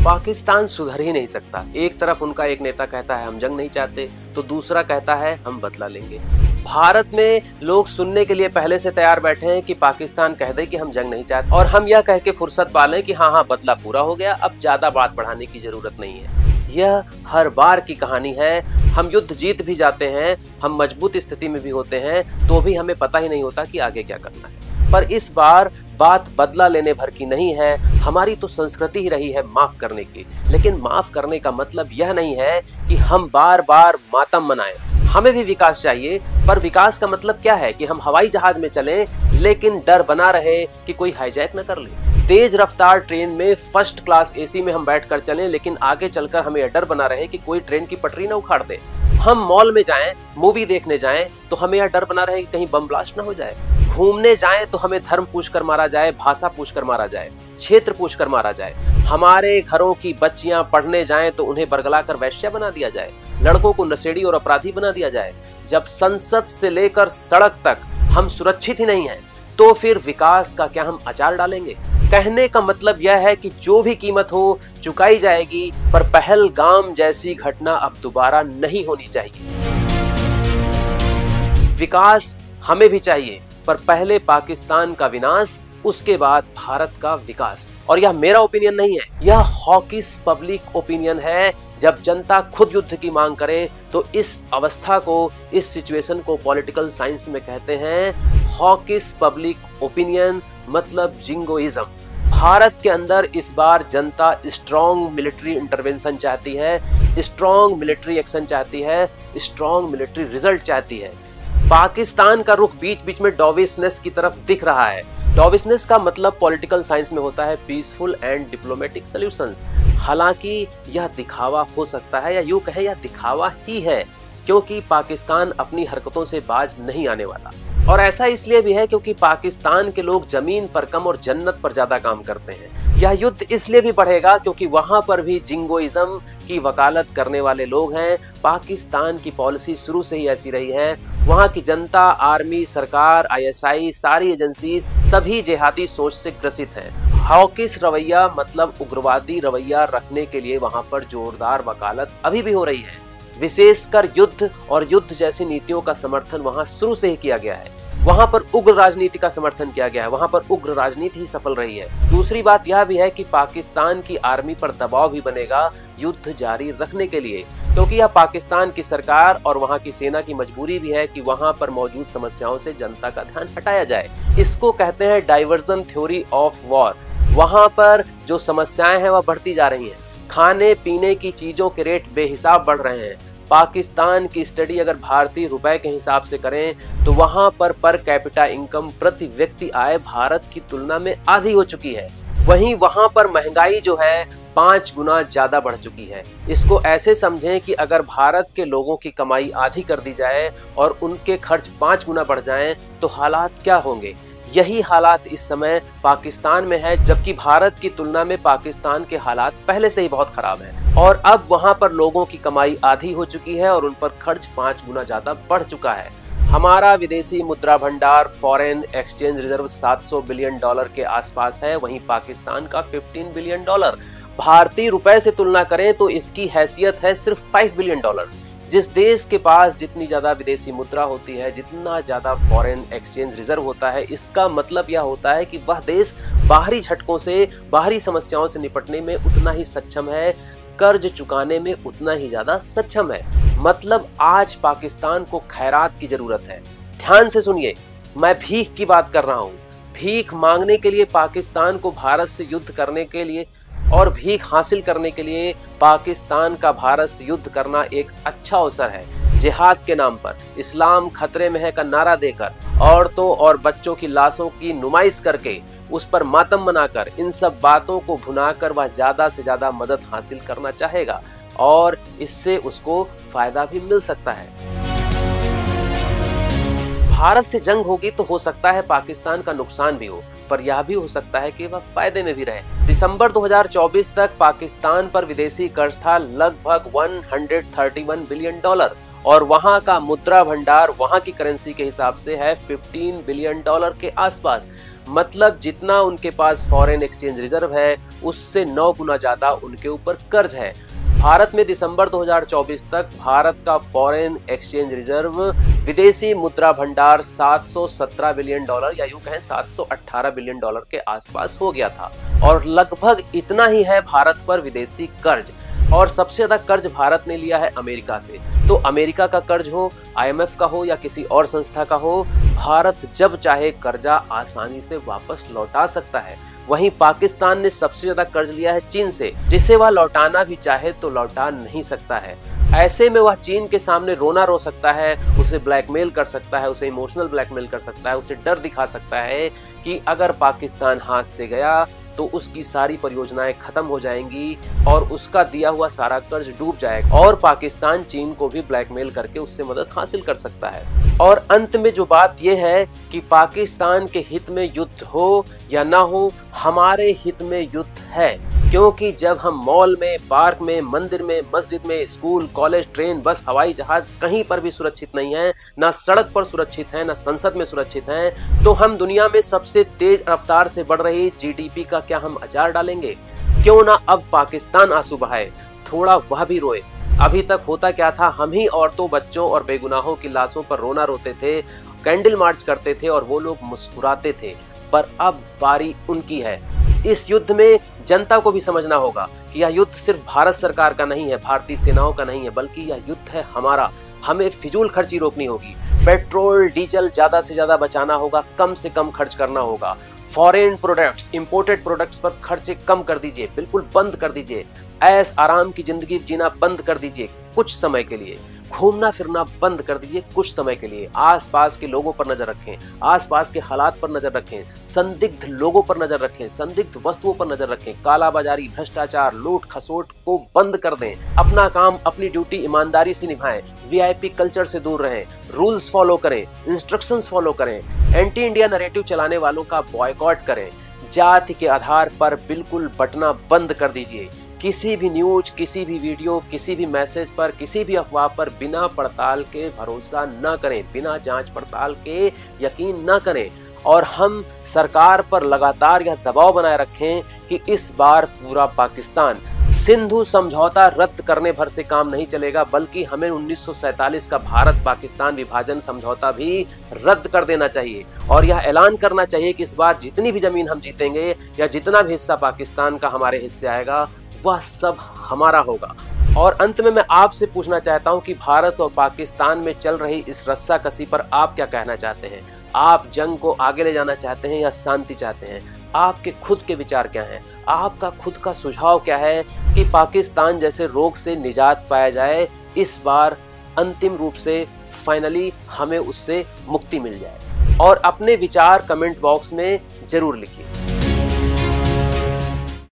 पाकिस्तान सुधर ही नहीं सकता। एक तरफ उनका एक नेता कहता है हम जंग नहीं चाहते, तो दूसरा कहता है हम बदला लेंगे। भारत में लोग सुनने के लिए पहले से तैयार बैठे हैं कि पाकिस्तान कह दे कि हम जंग नहीं चाहते और हम यह कह के फुर्सत पालें कि हाँ बदला पूरा हो गया, अब ज्यादा बात बढ़ाने की जरूरत नहीं है। यह हर बार की कहानी है। हम युद्ध जीत भी जाते हैं, हम मजबूत स्थिति में भी होते हैं, तो भी हमें पता ही नहीं होता कि आगे क्या करना है। पर इस बार बात बदला लेने भर की नहीं है। हमारी तो संस्कृति ही रही है माफ करने की, लेकिन माफ करने का मतलब यह नहीं है कि हम बार बार मातम मनाएं। हमें भी विकास चाहिए, पर विकास का मतलब क्या है कि हम हवाई जहाज में चलें लेकिन डर बना रहे कि कोई हाईजैक न कर ले। तेज रफ्तार ट्रेन में फर्स्ट क्लास एसी में हम बैठकर चलें, लेकिन आगे चलकर हमें यह डर बना रहे कि कोई ट्रेन की पटरी न उखाड़ दे। हम मॉल में जाएं, मूवी देखने जाएं, तो हमें यह डर बना रहे कि कहीं बम ब्लास्ट न हो जाए। घूमने जाएं तो हमें धर्म पूछ कर मारा जाए, भाषा पूछ कर मारा जाए, क्षेत्र पूछ कर मारा जाए। हमारे घरों की बच्चियां पढ़ने जाएं तो उन्हें बरगलाकर वैश्या बना दिया जाए, लड़कों को नशेड़ी और अपराधी बना दिया जाए। जब संसद से लेकर सड़क तक हम सुरक्षित ही नहीं हैं, तो फिर विकास का क्या हम अचार डालेंगे? कहने का मतलब यह है कि जो भी कीमत हो चुकाई जाएगी, पर पहलगाम जैसी घटना अब दोबारा नहीं होनी चाहिए। विकास हमें भी चाहिए, पर पहले पाकिस्तान का विनाश, उसके बाद भारत का विकास। और यह मेरा ओपिनियन नहीं है, यह हॉकिस पब्लिक ओपिनियन है। जब जनता खुद युद्ध की मांग करे तो इस अवस्था को, इस सिचुएशन को पॉलिटिकल साइंस में कहते हैं हॉकिस पब्लिक ओपिनियन, मतलब जिंगोइज्म। भारत के अंदर इस बार जनता स्ट्रॉन्ग मिलिट्री इंटरवेंशन चाहती है, स्ट्रॉन्ग मिलिट्री एक्शन चाहती है, स्ट्रॉन्ग मिलिट्री रिजल्ट चाहती है। पाकिस्तान का रुख बीच बीच में डॉविसनेस की तरफ दिख रहा है। डॉविसनेस का मतलब पॉलिटिकल साइंस में होता है पीसफुल एंड डिप्लोमेटिक सॉल्यूशंस। हालांकि यह दिखावा हो सकता है, या यूं कहे यह दिखावा ही है, क्योंकि पाकिस्तान अपनी हरकतों से बाज नहीं आने वाला। और ऐसा इसलिए भी है क्योंकि पाकिस्तान के लोग जमीन पर कम और जन्नत पर ज्यादा काम करते हैं। यह युद्ध इसलिए भी बढ़ेगा क्योंकि वहां पर भी जिंगोइज्म की वकालत करने वाले लोग हैं। पाकिस्तान की पॉलिसी शुरू से ही ऐसी रही है। वहां की जनता, आर्मी, सरकार, ISI, सारी एजेंसी सभी जिहादी सोच से ग्रसित हैं। हॉकिस रवैया मतलब उग्रवादी रवैया रखने के लिए वहां पर जोरदार वकालत अभी भी हो रही है। विशेषकर युद्ध और युद्ध जैसी नीतियों का समर्थन वहां शुरू से ही किया गया है। वहां पर उग्र राजनीति का समर्थन किया गया है, वहां पर उग्र राजनीति ही सफल रही है। दूसरी बात यह भी है कि पाकिस्तान की आर्मी पर दबाव भी बनेगा युद्ध जारी रखने के लिए, क्योंकि यह पाकिस्तान की सरकार और वहां की सेना की मजबूरी भी है कि वहां पर मौजूद समस्याओं से जनता का ध्यान हटाया जाए। इसको कहते हैं डाइवर्जन थ्योरी ऑफ वॉर। वहां पर जो समस्याएं हैं वह बढ़ती जा रही हैं। खाने पीने की चीजों के रेट बेहिसाब बढ़ रहे हैं। पाकिस्तान की स्टडी अगर भारतीय रुपए के हिसाब से करें तो वहां पर कैपिटा इनकम, प्रति व्यक्ति आय भारत की तुलना में आधी हो चुकी है। वहीं वहां पर महंगाई जो है 5 गुना ज्यादा बढ़ चुकी है। इसको ऐसे समझें कि अगर भारत के लोगों की कमाई आधी कर दी जाए और उनके खर्च 5 गुना बढ़ जाएं तो हालात क्या होंगे। यही हालात इस समय पाकिस्तान में है, जबकि भारत की तुलना में पाकिस्तान के हालात पहले से ही बहुत खराब हैं। और अब वहां पर लोगों की कमाई आधी हो चुकी है और उन पर खर्च 5 गुना ज्यादा बढ़ चुका है। हमारा विदेशी मुद्रा भंडार, foreign exchange reserve 700 billion dollar के आसपास है, वहीं पाकिस्तान का 15 बिलियन डॉलर। भारतीय रुपए से तुलना करें तो इसकी हैसियत है सिर्फ 5 बिलियन डॉलर। जिस देश के पास जितनी ज्यादा विदेशी मुद्रा होती है, जितना ज्यादा फॉरेन एक्सचेंज रिजर्व होता है, इसका मतलब यह होता है कि वह देश बाहरी झटकों से, बाहरी समस्याओं से निपटने में उतना ही सक्षम है, कर्ज चुकाने में उतना ही ज्यादा सक्षम है। मतलब आज पाकिस्तान को खैरात की जरूरत है। ध्यान से सुनिए, मैं भीख की बात कर रहा हूँ। भीख मांगने के लिए पाकिस्तान को भारत से युद्ध करने के लिए और भीख हासिल करने के लिए पाकिस्तान का भारत से युद्ध करना एक अच्छा अवसर है। जिहाद के नाम पर, इस्लाम खतरे में है का नारा देकर, औरतों और बच्चों की लाशों की नुमाइश करके, उस पर मातम मनाकर, इन सब बातों को भुनाकर वह ज्यादा से ज्यादा मदद हासिल करना चाहेगा और इससे उसको फायदा भी मिल सकता है। भारत से जंग होगी तो हो सकता है पाकिस्तान का नुकसान भी हो, पर यह भी हो सकता है कि वह फायदे में भी रहे। दिसंबर 2024 तक पाकिस्तान पर विदेशी कर्ज था लगभग 131 बिलियन डॉलर और वहां का मुद्रा भंडार वहां की करेंसी के हिसाब से है 15 बिलियन डॉलर के आसपास। मतलब जितना उनके पास फॉरेन एक्सचेंज रिजर्व है उससे 9 गुना ज्यादा उनके ऊपर कर्ज है। भारत में दिसंबर 2024 तक भारत का फॉरेन एक्सचेंज रिजर्व विदेशी मुद्रा भंडार $717 बिलियन या यूं कहें $718 बिलियन के आसपास हो गया था। और लगभग इतना ही है भारत पर विदेशी कर्ज, और सबसे ज्यादा कर्ज भारत ने लिया है अमेरिका से। तो अमेरिका का कर्ज हो, IMF का हो या किसी और संस्था का हो, भारत जब चाहे कर्जा आसानी से वापस लौटा सकता है। वहीं पाकिस्तान ने सबसे ज्यादा कर्ज लिया है चीन से, जिसे वह लौटाना भी चाहे तो लौटा नहीं सकता है। ऐसे में वह चीन के सामने रोना रो सकता है, उसे ब्लैकमेल कर सकता है, उसे इमोशनल ब्लैकमेल कर सकता है, उसे डर दिखा सकता है कि अगर पाकिस्तान हाथ से गया तो उसकी सारी परियोजनाएं खत्म हो जाएंगी और उसका दिया हुआ सारा कर्ज डूब जाएगा, और पाकिस्तान चीन को भी ब्लैकमेल करके उससे मदद हासिल कर सकता है। और अंत में जो बात यह है कि पाकिस्तान के हित में युद्ध हो या ना हो, हमारे हित में युद्ध है, क्योंकि जब हम मॉल में, पार्क में, मंदिर में, मस्जिद में, स्कूल, कॉलेज, ट्रेन, बस, हवाई जहाज कहीं पर भी सुरक्षित नहीं है, ना सड़क पर सुरक्षित है, ना संसद में सुरक्षित है, तो हम दुनिया में सबसे तेज रफ्तार से बढ़ रही GDP का क्या हम अचार डालेंगे? क्यों ना अब पाकिस्तान आंसू बहाए, थोड़ा वह भी रोए। अभी तक होता क्या था, हम ही औरतों, बच्चों और बेगुनाहों की लाशों पर रोना रोते थे, कैंडल मार्च करते थे और वो लोग मुस्कुराते थे, पर अब बारी उनकी है। इस युद्ध में जनता को भी समझना होगा कि यह युद्ध सिर्फ भारत सरकार का नहीं है, भारतीय सेनाओं का नहीं है, बल्कि यह युद्ध है हमारा। हमें फिजूल खर्ची रोकनी होगी, पेट्रोल डीजल ज्यादा से ज्यादा बचाना होगा, कम से कम खर्च करना होगा। फॉरेन प्रोडक्ट्स, इंपोर्टेड प्रोडक्ट्स पर खर्चे कम कर दीजिए, बिल्कुल बंद कर दीजिए। ऐश आराम की जिंदगी जीना बंद कर दीजिए कुछ समय के लिए। घूमना फिरना बंद कर दीजिए कुछ समय के लिए। आसपास के लोगों पर नजर रखें, आसपास के हालात पर नजर रखें, संदिग्ध लोगों पर नजर रखें, संदिग्ध वस्तुओं पर नजर रखें। कालाबाजारी, भ्रष्टाचार, लूट खसोट को बंद कर दें। अपना काम, अपनी ड्यूटी ईमानदारी से निभाएं। VIP कल्चर से दूर रहें, रूल्स फॉलो करें, इंस्ट्रक्शंस फॉलो करें। एंटी इंडिया नैरेटिव चलाने वालों का बॉयकॉट करें। जाति के आधार पर बिल्कुल बंटना बंद कर दीजिए। किसी भी न्यूज, किसी भी वीडियो, किसी भी मैसेज पर, किसी भी अफवाह पर बिना पड़ताल के भरोसा न करें, बिना जांच पड़ताल के यकीन न करें। और हम सरकार पर लगातार यह दबाव बनाए रखें कि इस बार पूरा पाकिस्तान, सिंधु समझौता रद्द करने भर से काम नहीं चलेगा, बल्कि हमें 1947 का भारत पाकिस्तान विभाजन समझौता भी रद्द कर देना चाहिए। और यह ऐलान करना चाहिए कि इस बार जितनी भी जमीन हम जीतेंगे या जितना भी हिस्सा पाकिस्तान का हमारे हिस्से आएगा, वह सब हमारा होगा। और अंत में मैं आपसे पूछना चाहता हूं कि भारत और पाकिस्तान में चल रही इस रस्साकसी पर आप क्या कहना चाहते हैं? आप जंग को आगे ले जाना चाहते हैं या शांति चाहते हैं? आपके खुद के विचार क्या हैं? आपका खुद का सुझाव क्या है कि पाकिस्तान जैसे रोग से निजात पाया जाए, इस बार अंतिम रूप से फाइनली हमें उससे मुक्ति मिल जाए? और अपने विचार कमेंट बॉक्स में जरूर लिखिए।